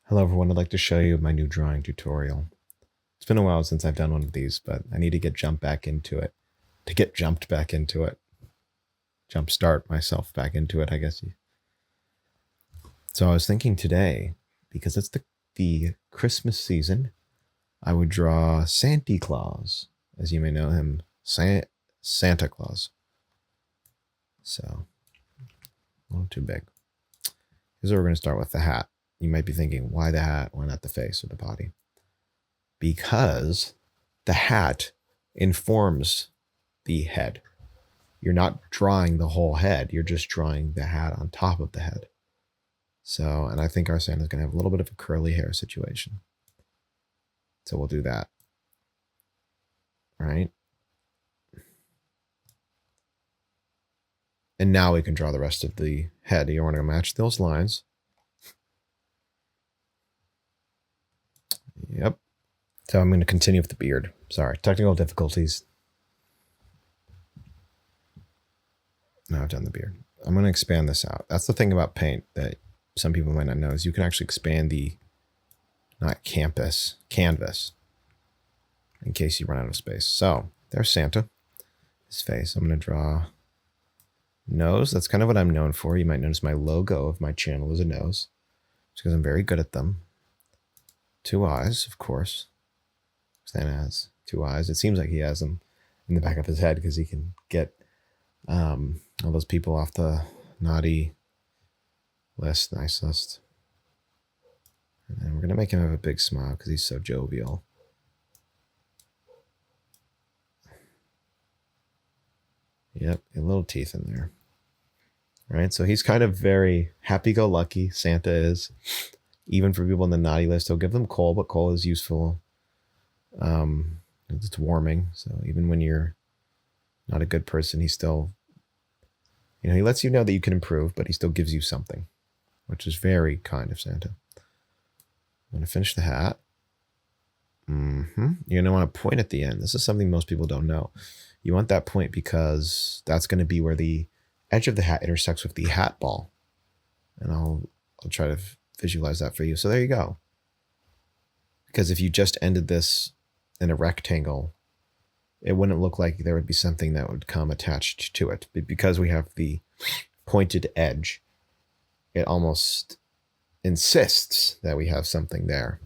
Hello everyone, I'd like to show you my new drawing tutorial. It's been a while since I've done one of these, but I need to get jumped back into it. Jump start myself back into it, I guess. So I was thinking today, because it's the Christmas season, I would draw Santa Claus, as you may know him, Santa Claus. So, a little too big. Here's where we're going to start with the hat. You might be thinking, why the hat? Why not the face or the body? Because the hat informs the head. You're not drawing the whole head. You're just drawing the hat on top of the head. So, and I think our Santa's going to have a little bit of a curly hair situation. So we'll do that. Right? And now we can draw the rest of the head. You want to match those lines. Yep. So I'm going to continue with the beard. Sorry, technical difficulties. Now I've done the beard. I'm going to expand this out. That's the thing about paint that some people might not know is you can actually expand the, not canvas, in case you run out of space. So there's Santa, his face. I'm going to draw nose. That's kind of what I'm known for. You might notice my logo of my channel is a nose. It's because I'm very good at them. 2 eyes, of course. Santa has 2 eyes. It seems like he has them in the back of his head because he can get all those people off the naughty list, nice list. And then we're going to make him have a big smile because he's so jovial. Yep, a little teeth in there. Right, so he's kind of very happy-go-lucky, Santa is. Even for people on the naughty list, he'll give them coal, but coal is useful. It's warming, so even when you're not a good person, he still, he lets you know that you can improve, but he still gives you something, which is very kind of Santa. I'm going to finish the hat. You're going to want to point at the end. This is something most people don't know. You want that point because that's going to be where the edge of the hat intersects with the hat ball. And I'll try to visualize that for you. So there you go. Because if you just ended this in a rectangle, it wouldn't look like there would be something that would come attached to it. But because we have the pointed edge, it almost insists that we have something there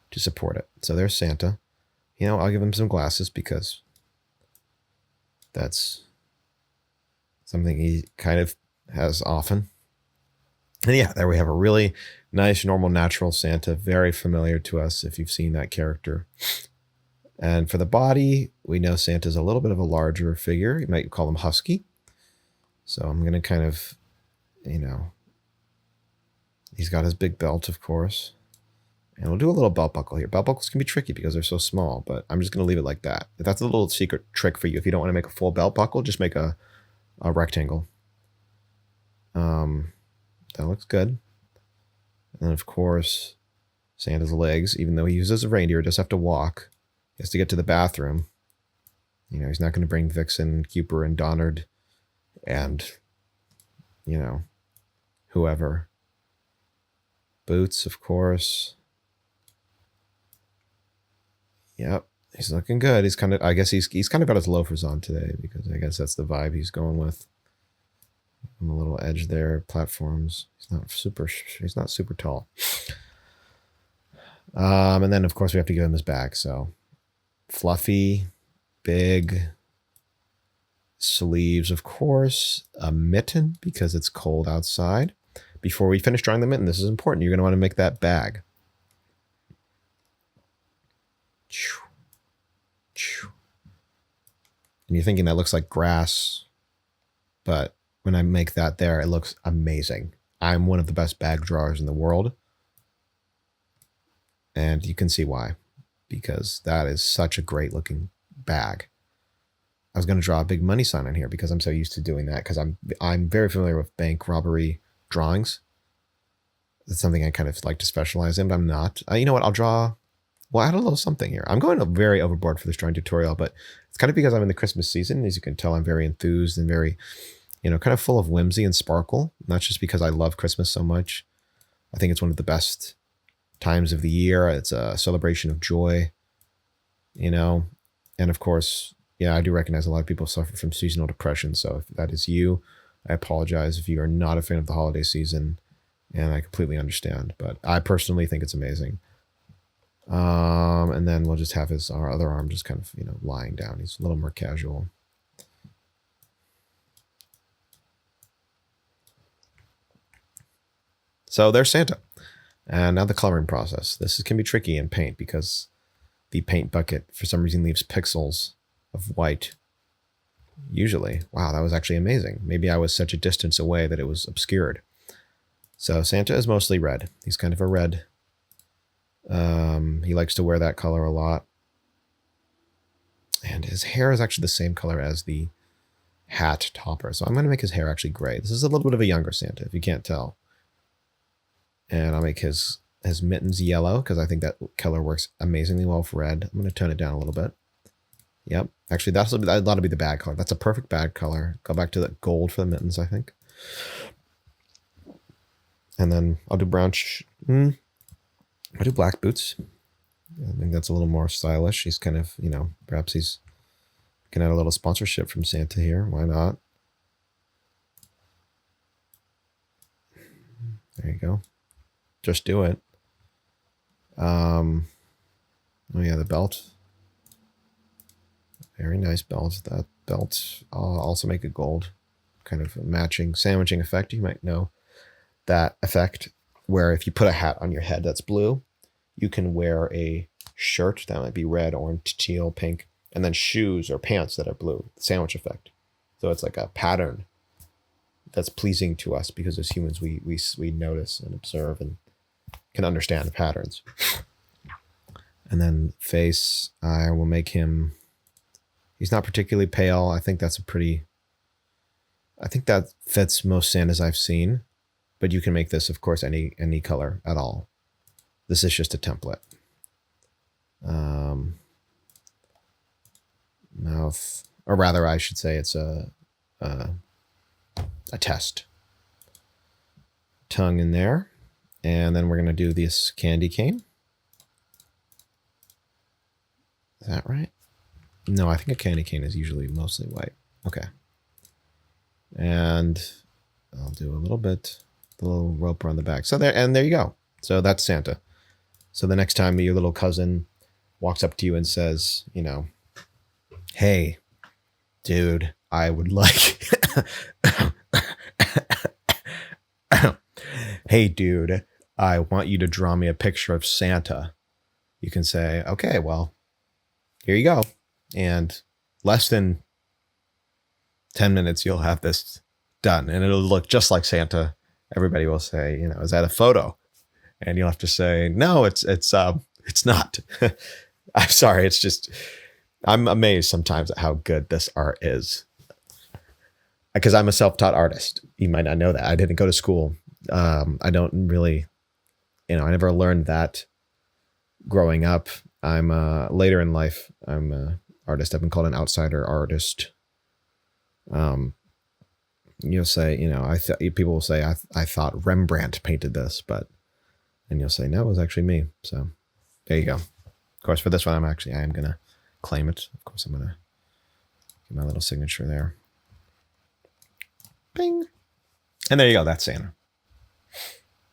to support it. So there's Santa. I'll give him some glasses because that's something he kind of has often. And yeah, there we have a really nice, normal, natural Santa, very familiar to us if you've seen that character. And for the body, we know Santa's a little bit of a larger figure. You might call him husky. So I'm going to kind of, he's got his big belt, of course. And we'll do a little belt buckle here. Belt buckles can be tricky because they're so small, but I'm just going to leave it like that. That's a little secret trick for you. If you don't want to make a full belt buckle, just make a rectangle. That looks good. And of course, Santa's legs, even though he uses a reindeer, does have to walk. He has to get to the bathroom. He's not going to bring Vixen, Cooper, and Donard, and, whoever. Boots, of course. Yep, he's looking good. He's kind of, I guess he's kind of got his loafers on today because I guess that's the vibe he's going with. On the little edge there, platforms. He's not super tall. And then of course we have to give him his bag. So fluffy, big sleeves, of course, a mitten because it's cold outside. Before we finish drawing the mitten, this is important. You're going to want to make that bag. And you're thinking that looks like grass, but when I make that there, it looks amazing. I'm one of the best bag drawers in the world. And you can see why, because that is such a great looking bag. I was going to draw a big money sign on here because I'm so used to doing that because I'm very familiar with bank robbery drawings. That's something I kind of like to specialize in, but I'm not. You know what? We'll add a little something here. I'm going very overboard for this drawing tutorial, but it's kind of because I'm in the Christmas season. As you can tell, I'm very enthused and very, kind of full of whimsy and sparkle. Not just because I love Christmas so much. I think it's one of the best times of the year. It's a celebration of joy, you know. And of course, yeah, I do recognize a lot of people suffer from seasonal depression. So if that is you, I apologize if you are not a fan of the holiday season, and I completely understand. But I personally think it's amazing. And then we'll just have our other arm just kind of, you know, lying down. He's a little more casual. So there's Santa. And now the coloring process. This can be tricky in paint because the paint bucket, for some reason, leaves pixels of white. Usually. Wow, that was actually amazing. Maybe I was such a distance away that it was obscured. So Santa is mostly red. He's kind of a red. He likes to wear that color a lot. And his hair is actually the same color as the hat topper. So I'm going to make his hair actually gray. This is a little bit of a younger Santa, if you can't tell. And I'll make his mittens yellow because I think that color works amazingly well for red. I'm going to tone it down a little bit. Yep. Actually, that ought to be the bad color. That's a perfect bad color. Go back to the gold for the mittens, I think. And then I'll do brown. I'll do black boots. I think that's a little more stylish. He's kind of, you know, perhaps he's can add a little sponsorship from Santa here. Why not? There you go. Just do it. Oh yeah, the belt. Very nice belt. That belt, I'll also make it gold. Kind of a matching, sandwiching effect. You might know that effect where if you put a hat on your head that's blue, you can wear a shirt that might be red, orange, teal, pink, and then shoes or pants that are blue. Sandwich effect. So it's like a pattern that's pleasing to us because as humans we notice and observe and can understand patterns. And then face, I will make him, he's not particularly pale. I think that fits most Santas I've seen, but you can make this, of course, any color at all. This is just a template. Mouth, or rather I should say it's a test. Tongue in there. And then we're going to do this candy cane. Is that right? No, I think a candy cane is usually mostly white. Okay. And I'll do a little bit, the little rope around the back. So there you go. So that's Santa. So the next time your little cousin walks up to you and says, you know, hey, dude, I would like... Hey, dude, I want you to draw me a picture of Santa. You can say, okay, well, here you go. And less than 10 minutes, you'll have this done. And it'll look just like Santa. Everybody will say, you know, is that a photo? And you'll have to say, no, it's not. I'm sorry. It's just, I'm amazed sometimes at how good this art is. Because I'm a self-taught artist. You might not know that. I didn't go to school. I don't really, you know, I never learned that growing up. I'm later in life, I'm an artist. I've been called an outsider artist. You'll say, you know, people will say, I thought Rembrandt painted this, and you'll say, no, it was actually me. So there you go. Of course, for this one, I am going to claim it. Of course, I'm going to get my little signature there. Bing. And there you go. That's Santa.